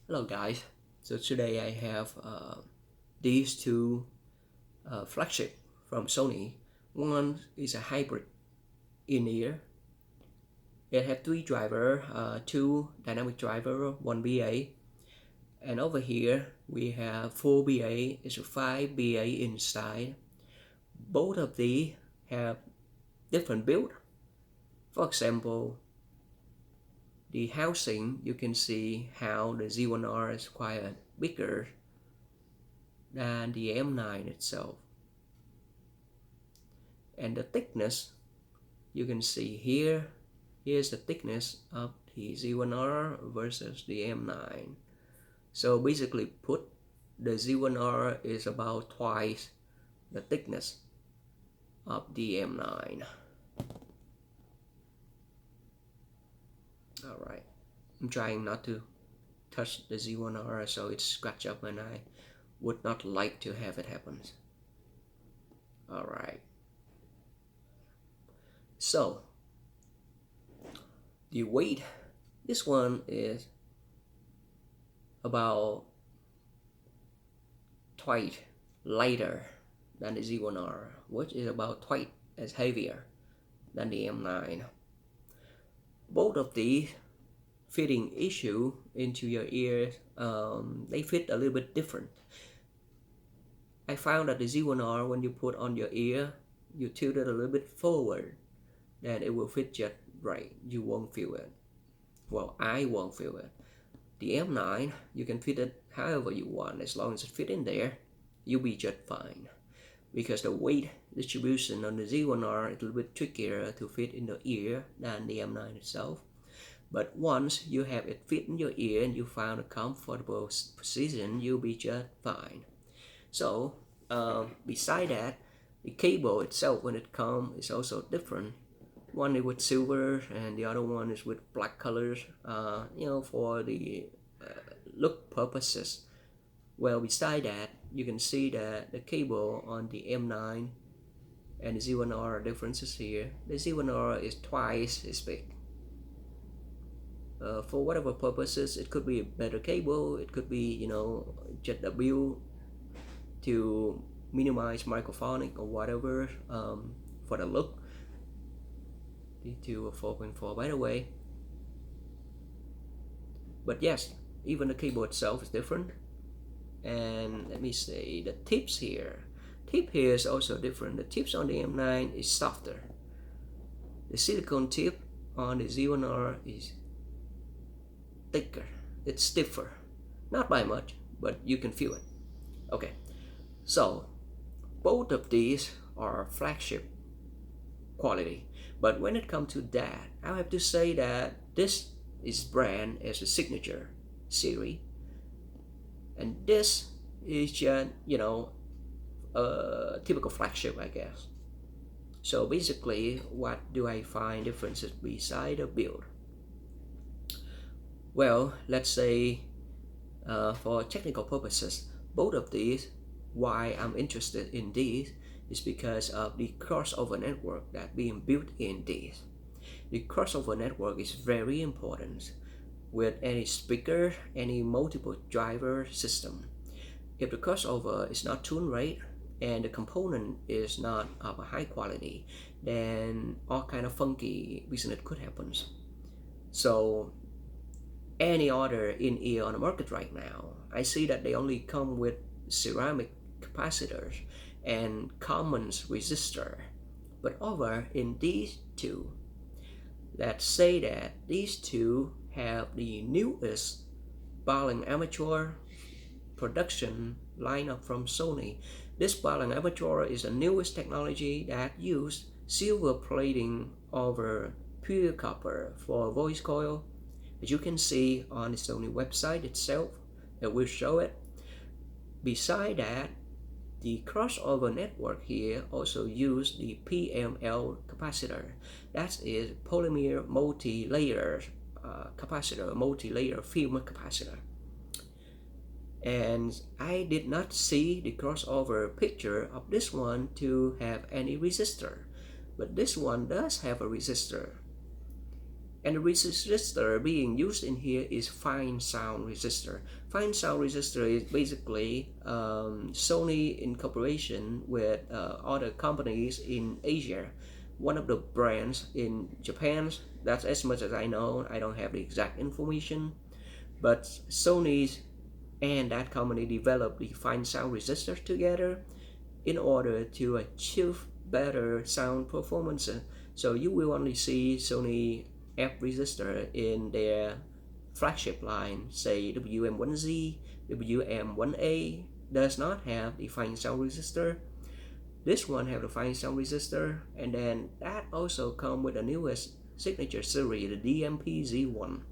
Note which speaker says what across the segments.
Speaker 1: Hello guys, so today I have these two flagship from Sony. One is a hybrid in-ear. It has three driver, two dynamic driver, one BA, and over here we have four BA. It's a five BA inside. Both of these have different build. For example, the housing, you can see how the Z1R is quite bigger than the M9 itself. And the thickness, you can see here's the thickness of the Z1R versus the M9. So basically put, the Z1R is about twice the thickness of the M9. Alright, I'm trying not to touch the Z1R so it's scratched up, and I would not like to have it happen. Alright, so the weight, this one is about twice lighter than the Z1R, which is about twice as heavier than the M9. Both of these fitting issue into your ears, they fit a little bit different. I found that the Z1R, when you put on your ear, you tilt it a little bit forward, then it will fit just right. You won't feel it. Well, I won't feel it. The M9, you can fit it however you want. As long as it fit in there, you'll be just fine. Because the weight distribution on the Z1R is a little bit trickier to fit in the ear than the M9 itself. But once you have it fit in your ear and you found a comfortable position, you'll be just fine. So, beside that, the cable itself, when it comes, is also different. One is with silver and the other one is with black colors, for the look purposes. Well, beside that, you can see that the cable on the M9 and the Z1R are differences here. The Z1R is twice as big. For whatever purposes, it could be a better cable, it could be, just a build to minimize microphonic or whatever, for the look. D2 4.4 by the way. But yes, even the cable itself is different. And let me say the tips here. Tip here is also different. The tips on the M9 is softer. The silicone tip on the Z1R is thicker. It's stiffer. Not by much, but you can feel it. Okay, so both of these are flagship quality. But when it comes to that, I have to say that this is brand as a signature series. And this is just, a typical flagship, I guess. So basically, what do I find differences beside the build? Well, let's say for technical purposes, both of these, why I'm interested in these is because of the crossover network that being built in these. The crossover network is very important with any speaker, any multiple driver system. If the crossover is not tuned right and the component is not of a high quality, then all kind of funky business could happen. So any other in-ear on the market right now, I see that they only come with ceramic capacitors and common resistor. But over in these two, let's say that these two have the newest balanced armature production lineup from Sony. This balanced armature is the newest technology that uses silver plating over pure copper for voice coil. As you can see on the Sony website itself, it will show it. Beside that, the crossover network here also use the PML capacitor. That is polymer multi-layer capacitor, multi-layer film capacitor. And I did not see the crossover picture of this one to have any resistor, but this one does have a resistor. And the resistor being used in here is fine sound resistor. Fine sound resistor is basically Sony in cooperation with other companies in Asia. One of the brands in Japan, that's as much as I know. I don't have the exact information, but Sony and that company developed the fine sound resistors together in order to achieve better sound performance. So you will only see Sony F resistor in their flagship line, say WM1Z, WM1A does not have the fine sound resistor. This one have the fine sound resistor, and then that also come with the newest signature series, the DMP-Z1.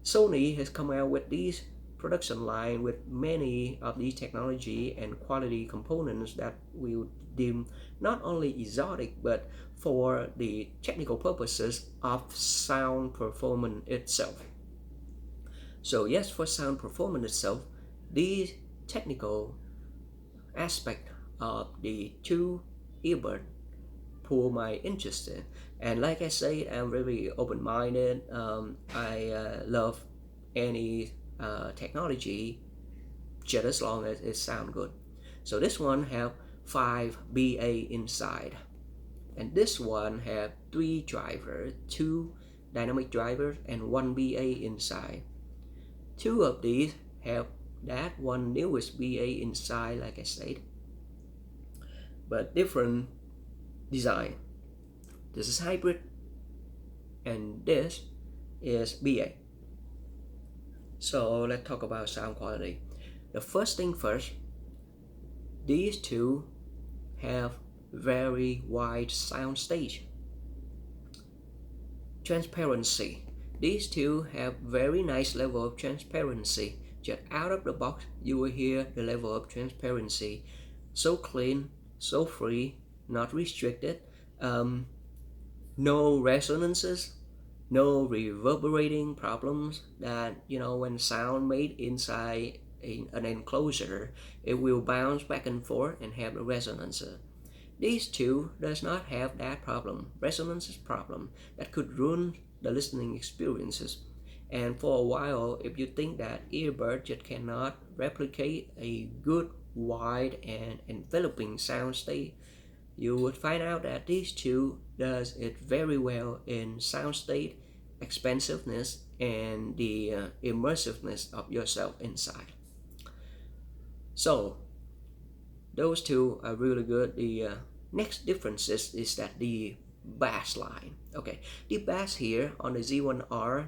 Speaker 1: Sony has come out with these production line with many of these technology and quality components that we would deem not only exotic but for the technical purposes of sound performance itself. So yes, for sound performance itself, these technical aspect of the two earbuds pull my interest in. And like I said, I'm very open-minded. I love any technology just as long as it sounds good. So this one have 5 BA inside, and this one have 3 drivers, 2 dynamic drivers and 1 BA inside. 2 of these have that one newest BA inside, like I said, but different design. This is hybrid and this is BA. So let's talk about sound quality. The first thing first, these two have very wide sound stage. Transparency. These two have very nice level of transparency. Just out of the box, you will hear the level of transparency. So clean, so free, not restricted. No resonances, no reverberating problems that, when sound made inside an enclosure, it will bounce back and forth and have a resonance. These two does not have that problem, resonance problem, that could ruin the listening experiences. And for a while, if you think that earbud just cannot replicate a good, wide, and enveloping sound state, you would find out that these two does it very well in sound state, expansiveness, and the immersiveness of yourself inside. So those two are really good. The next difference is that the bass line. Okay, the bass here on the Z1R,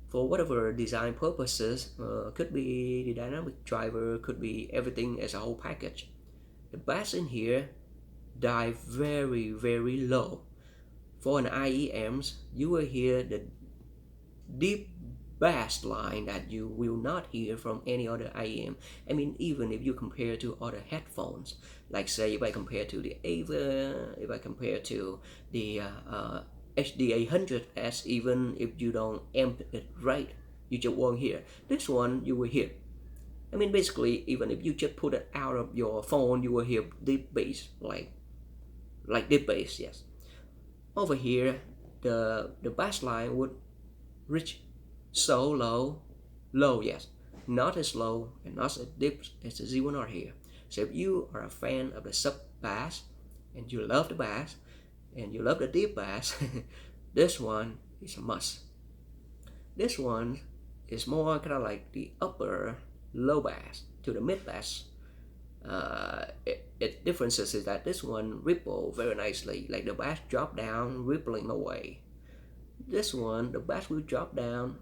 Speaker 1: for whatever design purposes, could be the dynamic driver, could be everything as a whole package. The bass in here dive very, very low. For an IEMs, you will hear the deep bass line that you will not hear from any other IEM. I mean, even if you compare to other headphones, like say if I compare to the Ava, if I compare to the HD800S, even if you don't amp it right, you just won't hear. This one you will hear. I mean, basically, even if you just put it out of your phone, you will hear deep bass, like deep bass, yes. Over here, the bass line would reach so low, yes, not as low and not as deep as the Z1R here. So if you are a fan of the sub bass and you love the bass and you love the deep bass, this one is a must. This one is more kind of like the upper low bass to the mid bass. It differences is that this one ripple very nicely, like the bass drop down, rippling away. This one, the bass will drop down,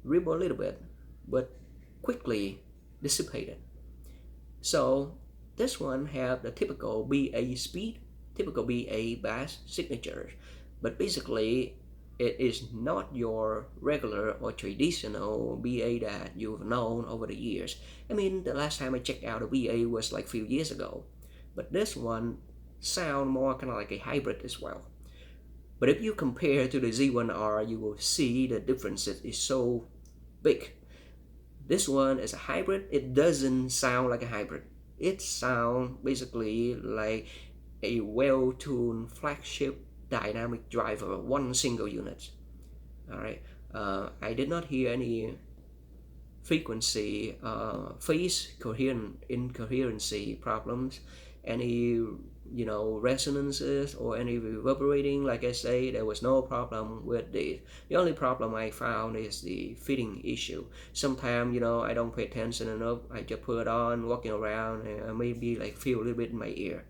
Speaker 1: ripple a little bit, but quickly dissipated. So this one have the typical BA speed, typical BA bass signatures, but basically it is not your regular or traditional BA that you've known over the years. I mean, the last time I checked out a BA was like a few years ago, but this one sound more kind of like a hybrid as well. But if you compare to the Z1R, you will see the differences is so big. This one is a hybrid. It doesn't sound like a hybrid. It sounds basically like a well-tuned flagship dynamic driver, one single unit. All right, I did not hear any frequency, phase incoherency problems, any resonances or any reverberating. Like I say, there was no problem with this. The only problem I found is the fitting issue. Sometimes I don't pay attention enough. I just put it on, walking around, and I maybe like feel a little bit in my ear.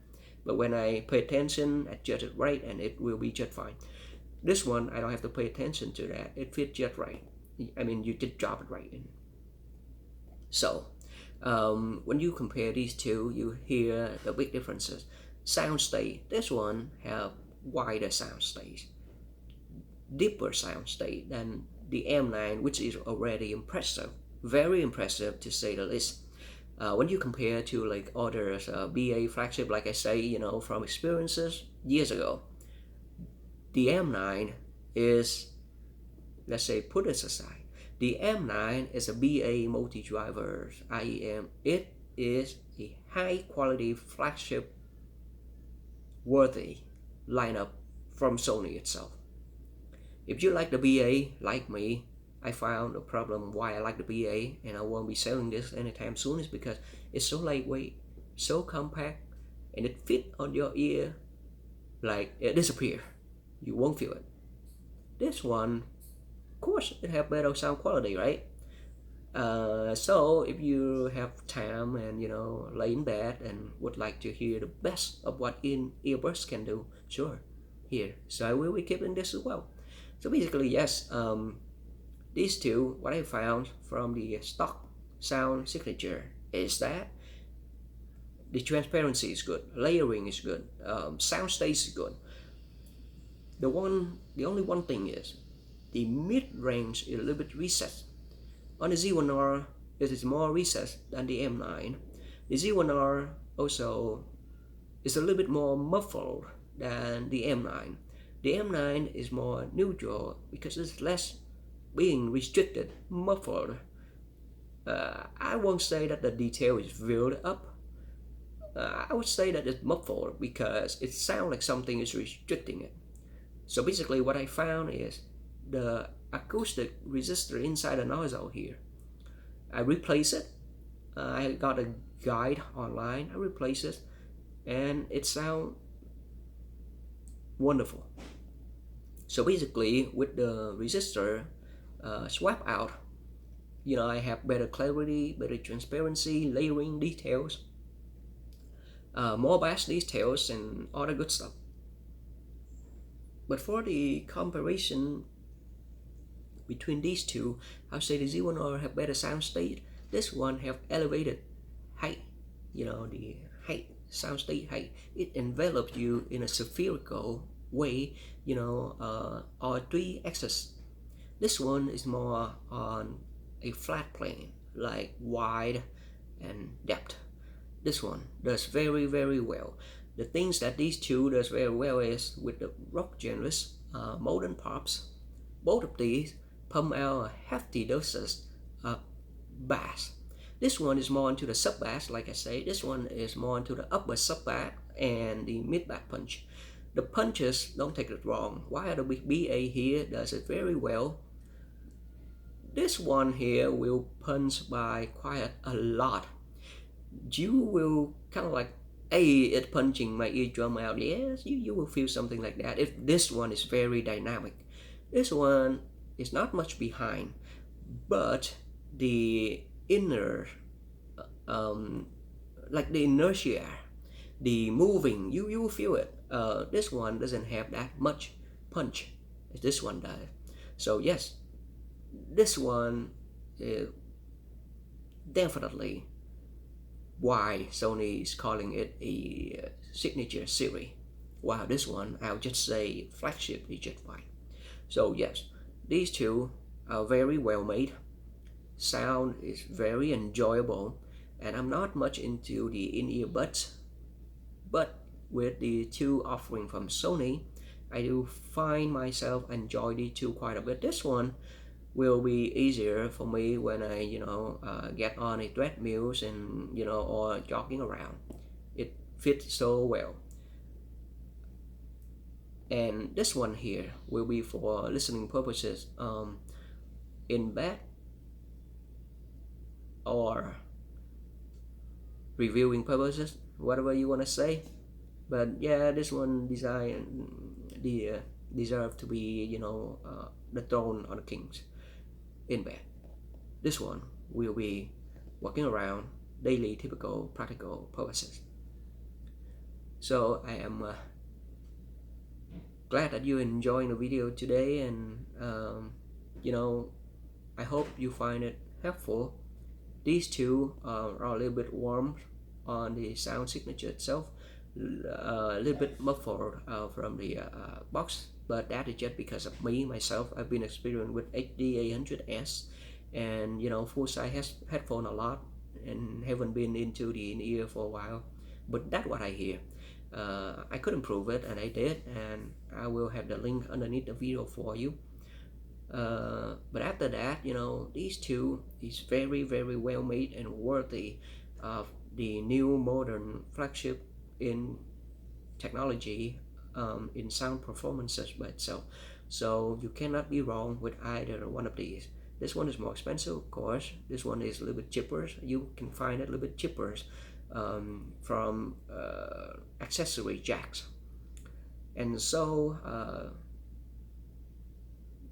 Speaker 1: But when I pay attention, I adjust it right, and it will be just fine. This one, I don't have to pay attention to that. It fits just right. I mean, you just drop it right in. So, when you compare these two, you hear the big differences. Soundstage, this one have wider soundstage, deeper soundstage than the M9, which is already impressive, very impressive to say the least. When you compare to like other BA flagship, like I say, from experiences years ago, the M9 is, let's say, put this aside. The M9 is a BA multi-driver IEM. It is a high-quality flagship worthy lineup from Sony itself. If you like the BA, like me, I found a problem why I like the BA and I won't be selling this anytime soon is because it's so lightweight, so compact, and it fits on your ear like it disappears. You won't feel it. This one, of course, it have better sound quality, right? So if you have time and lay in bed and would like to hear the best of what earbuds can do, sure, here. So I will be keeping this as well. So basically, yes, these two, what I found from the stock sound signature is that the transparency is good, layering is good, sound stays is good. The only one thing is the mid-range is a little bit recessed. On the Z1R, it is more recessed than the M9. The Z1R also is a little bit more muffled than the M9. The M9 is more neutral because it's less being restricted, muffled. I won't say that the detail is veiled up. I would say that it's muffled because it sounds like something is restricting it. So basically what I found is the acoustic resistor inside the nozzle here. I replace it. I got a guide online. I replace it and it sounds wonderful. So basically with the resistor swap out, I have better clarity, better transparency, layering details, more bass details and all the good stuff. But for the comparison between these two, I'll say the Z1R have better sound stage. This one have elevated height, the height, sound stage height. It envelops you in a spherical way, or 3 axis. This one is more on a flat plane, like wide and depth. This one does very, very well. The things that these two does very well is with the rock genres, modern pops. Both of these pump out hefty doses of bass. This one is more into the sub bass, like I say. This one is more into the upper sub bass and the mid bass punch. The punches, don't take it wrong, while the BA here does it very well, this one here will punch by quite a lot. You will kind of like, hey, it's punching my eardrum out. Yes, you will feel something like that. If this one is very dynamic. This one is not much behind, but the inner, like the inertia, the moving, you will feel it. This one doesn't have that much punch as this one does. So yes, this one is definitely why Sony is calling it a signature series. Wow, this one I'll just say flagship is just fine. So yes, these two are very well made. Sound is very enjoyable, and I'm not much into the in-ear buds, but with the two offering from Sony, I do find myself enjoy the two quite a bit. This one will be easier for me when I get on a treadmills and or jogging around. It fits so well. And this one here will be for listening purposes, in bed or reviewing purposes, whatever you want to say. But yeah, this one deserve to be, the throne of the kings in bed. This one will be walking around, daily, typical, practical purposes. So I am glad that you enjoying the video today, and I hope you find it helpful. These two are a little bit warm on the sound signature itself, a little bit muffled from the box, but that is just because of me myself. I've been experiencing with HD800S and full size headphone a lot, and haven't been into the in-ear for a while, but that's what I hear. I could improve it, and I did, and I will have the link underneath the video for you. But after that, these two is very, very well made and worthy of the new modern flagship in technology, in sound performances by itself. So you cannot be wrong with either one of these. This one is more expensive, of course. This one is a little bit cheaper. You can find it a little bit cheaper from accessory jacks. And so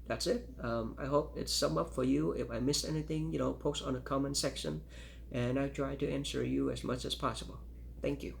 Speaker 1: that's it. I hope it's sum up for you. If I missed anything, post on the comment section, and I'll try to answer you as much as possible. Thank you.